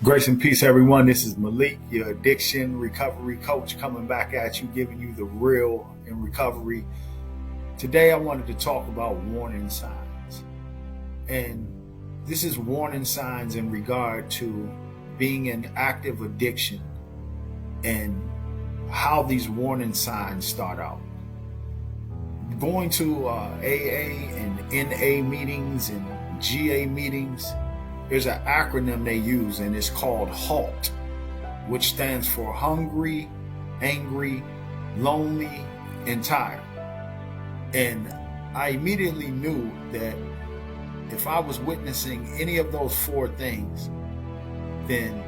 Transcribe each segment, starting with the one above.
Grace and peace, everyone. This is Malik, your addiction recovery coach, coming back at you, giving you the real in recovery. Today, I wanted to talk about warning signs. And this is warning signs in regard to being in active addiction and how these warning signs start out. Going to AA and NA meetings and GA meetings, there's an acronym they use, and it's called HALT, which stands for hungry, angry, lonely, and tired. And I immediately knew that if I was witnessing any of those four things, then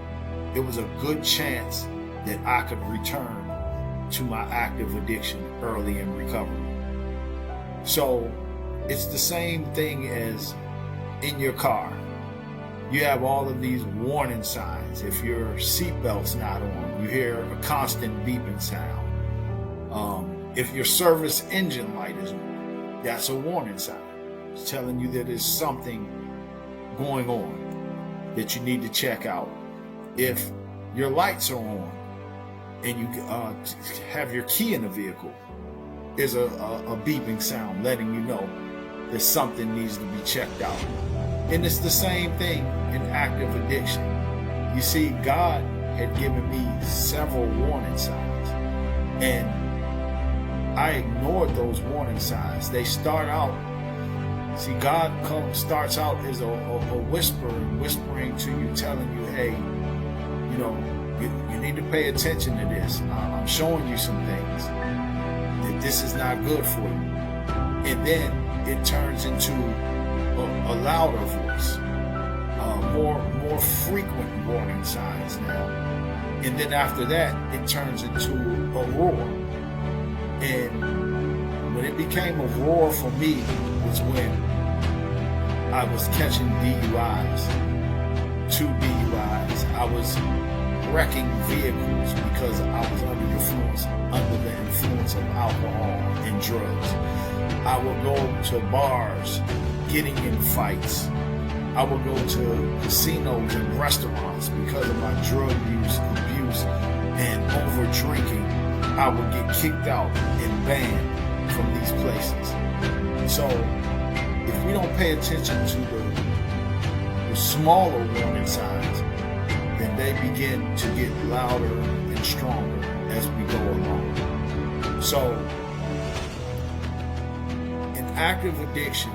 it was a good chance that I could return to my active addiction early in recovery. So it's the same thing as in your car. You have all of these warning signs. If your seatbelt's not on, you hear a constant beeping sound. If your service engine light is on, that's a warning sign. It's telling you that there's something going on that you need to check out. If your lights are on and you have your key in the vehicle, there's a beeping sound letting you know that something needs to be checked out. And it's the same thing in active addiction. You see, God had given me several warning signs, and I ignored those warning signs. They start out, see, God starts out as a whisperer, whispering to you, telling you, hey, you need to pay attention to this. I'm showing you some things, that this is not good for you. And then it turns into a louder voice, more frequent warning signs now. And then after that, it turns into a roar. And when it became a roar for me was when I was catching DUIs, 2 DUIs. I was wrecking vehicles because I was under the influence of alcohol and drugs. I would go to bars getting in fights. I would go to casinos and restaurants because of my drug use, abuse, and over drinking. I would get kicked out and banned from these places. So if we don't pay attention to the smaller warning signs, then they begin to get louder and stronger as we go along. So in active addiction,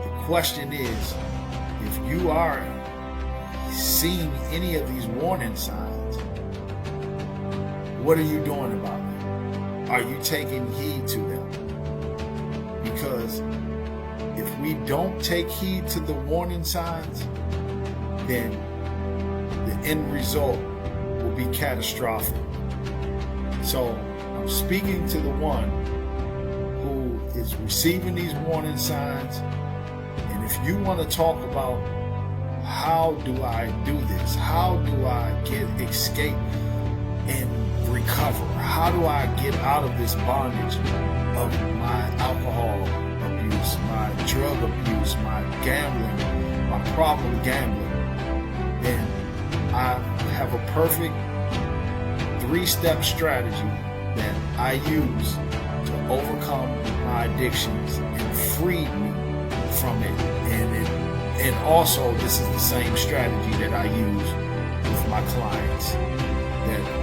the question is, if you are seeing any of these warning signs, what are you doing about them? Are you taking heed to them? Because if we don't take heed to the warning signs, then the end result will be catastrophic. So I'm speaking to the one who is receiving these warning signs. And if you want to talk about how do I do this? How do I escape and recover? How do I get out of this bondage of my alcohol abuse, my drug abuse, my gambling, my problem gambling? Then I have a perfect 3-step strategy that I use to overcome my addictions and free me from it. And also, this is the same strategy that I use with my clients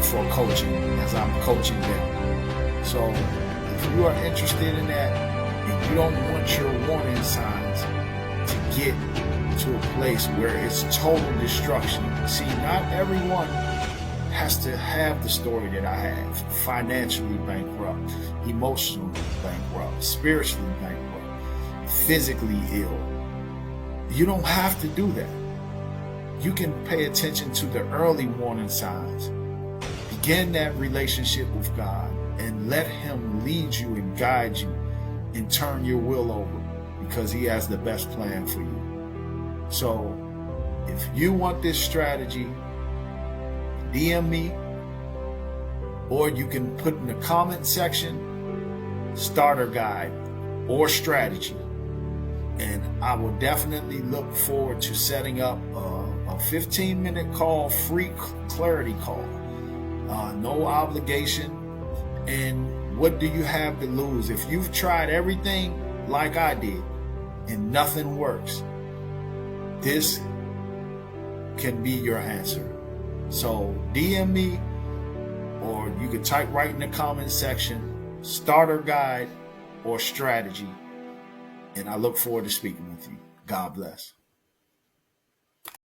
for coaching, as I'm coaching them. So if you are interested in that, and you don't want your warning signs to get to a place where it's total destruction. See, not everyone has to have the story that I have. Financially bankrupt, emotionally bankrupt, spiritually bankrupt, physically ill. You don't have to do that. You can pay attention to the early warning signs. Begin that relationship with God and let Him lead you and guide you and turn your will over, because He has the best plan for you. So if you want this strategy, DM me, or you can put in the comment section, starter guide or strategy. And I will definitely look forward to setting up a 15-minute call, free clarity call. No obligation. And what do you have to lose? If you've tried everything like I did and nothing works, this can be your answer. So DM me, or you can type right in the comment section, starter guide or strategy. And I look forward to speaking with you. God bless.